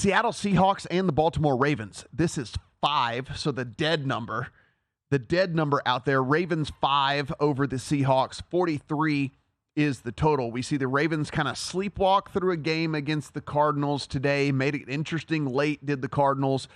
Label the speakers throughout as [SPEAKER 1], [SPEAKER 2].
[SPEAKER 1] Seattle Seahawks and the Baltimore Ravens. This is 5, so the dead number out there. Ravens 5 over the Seahawks. 43 is the total. We see the Ravens kind of sleepwalk through a game against the Cardinals today. Made it interesting late, did the Cardinals.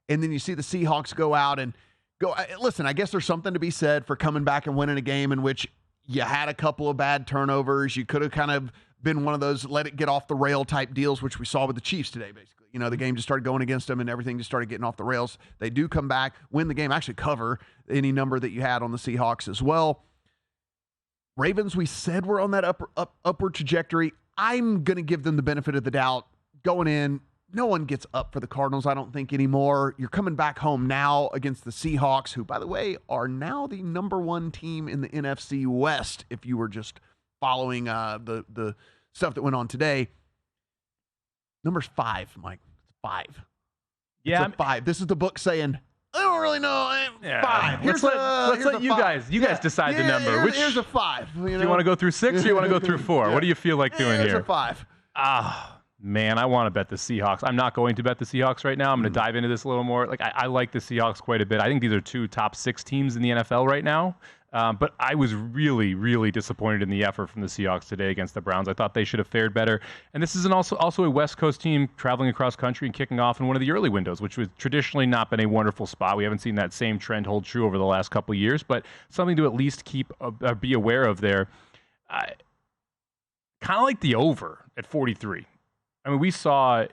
[SPEAKER 1] And then you see the Seahawks go out and go. Listen, I guess there's something to be said for coming back and winning a game in which you had a couple of bad turnovers. You could have kind of been one of those let it get off the rail type deals, which we saw with the Chiefs today, basically. You know, the game just started going against them and everything just started getting off the rails. They do come back, win the game, actually cover any number that you had on the Seahawks as well. Ravens, we said we're on that upward trajectory. I'm going to give them the benefit of the doubt. Going in, no one gets up for the Cardinals, I don't think, anymore. You're coming back home now against the Seahawks, who, by the way, are now the number 1 team in the NFC West, if you were just following the stuff that went on today. Number's 5, Mike. It's 5.
[SPEAKER 2] Yeah,
[SPEAKER 1] it's 5. This is the book saying, I don't really know. 5.
[SPEAKER 2] Let's let you guys decide the number.
[SPEAKER 1] Here's a 5.
[SPEAKER 2] Do you want to go through 6 or you want to go through 4? What do you feel like doing here?
[SPEAKER 1] Here's a 5.
[SPEAKER 2] Man, I want to bet the Seahawks. I'm not going to bet the Seahawks right now. I'm going to dive into this a little more. Like I like the Seahawks quite a bit. I think these are 2 top 6 teams in the NFL right now. But I was really, really disappointed in the effort from the Seahawks today against the Browns. I thought they should have fared better. And this is also a West Coast team traveling across country and kicking off in one of the early windows, which was traditionally not been a wonderful spot. We haven't seen that same trend hold true over the last couple of years, but something to at least be aware of there. Kind of like the over at 43. I mean, we saw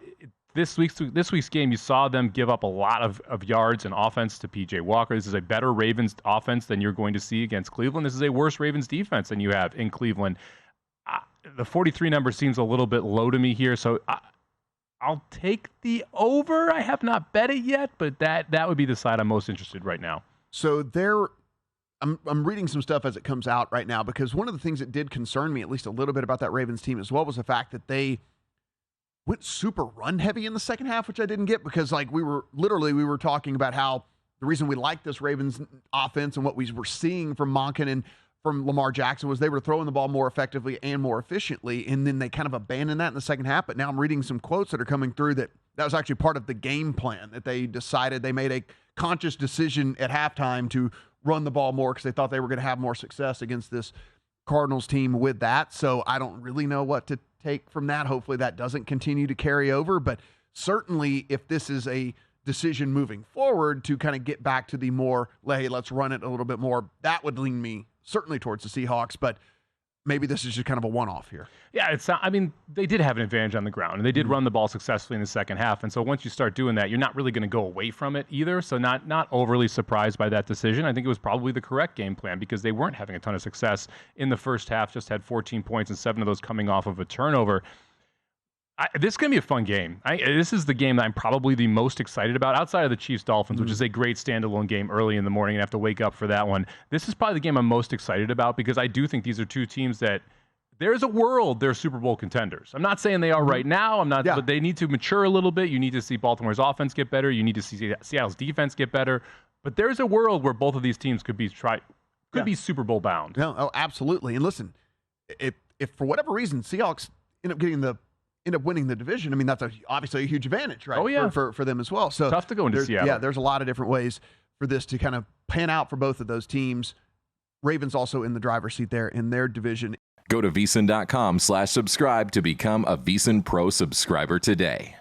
[SPEAKER 2] this week's game, you saw them give up a lot of yards and offense to P.J. Walker. This is a better Ravens offense than you're going to see against Cleveland. This is a worse Ravens defense than you have in Cleveland. The 43 number seems a little bit low to me here, so I'll take the over. I have not bet it yet, but that would be the side I'm most interested right now.
[SPEAKER 1] So I'm reading some stuff as it comes out right now, because one of the things that did concern me, at least a little bit, about that Ravens team as well, was the fact that they went super run heavy in the second half, which I didn't get, because like we were talking about how the reason we like this Ravens offense and what we were seeing from Monken and from Lamar Jackson was they were throwing the ball more effectively and more efficiently, and then they kind of abandoned that in the second half. But now I'm reading some quotes that are coming through that was actually part of the game plan, that they decided they made a conscious decision at halftime to run the ball more because they thought they were going to have more success against this Cardinals team with that. So I don't really know what to take from that. Hopefully that doesn't continue to carry over, but certainly if this is a decision moving forward to kind of get back to the more, hey, let's run it a little bit more, that would lean me certainly towards the Seahawks, but maybe this is just kind of a one-off here.
[SPEAKER 2] Yeah, they did have an advantage on the ground, and they did run the ball successfully in the second half. And so once you start doing that, you're not really going to go away from it either. So not overly surprised by that decision. I think it was probably the correct game plan because they weren't having a ton of success in the first half, just had 14 points and 7 of those coming off of a turnover. This is going to be a fun game. This is the game that I'm probably the most excited about outside of the Chiefs-Dolphins, which is a great standalone game early in the morning and have to wake up for that one. This is probably the game I'm most excited about because I do think these are 2 teams that there's a world they're Super Bowl contenders. I'm not saying they are right now. But they need to mature a little bit. You need to see Baltimore's offense get better. You need to see Seattle's defense get better. But there's a world where both of these teams could be Super Bowl bound.
[SPEAKER 1] No, oh, absolutely. And listen, if for whatever reason Seahawks end up winning the division, I mean, that's obviously a huge advantage, right?
[SPEAKER 2] Oh, yeah.
[SPEAKER 1] For them as well. So
[SPEAKER 2] tough to go into Seattle.
[SPEAKER 1] Yeah, there's a lot of different ways for this to kind of pan out for both of those teams. Ravens also in the driver's seat there in their division.
[SPEAKER 3] Go to VSiN.com/subscribe to become a VSiN Pro subscriber today.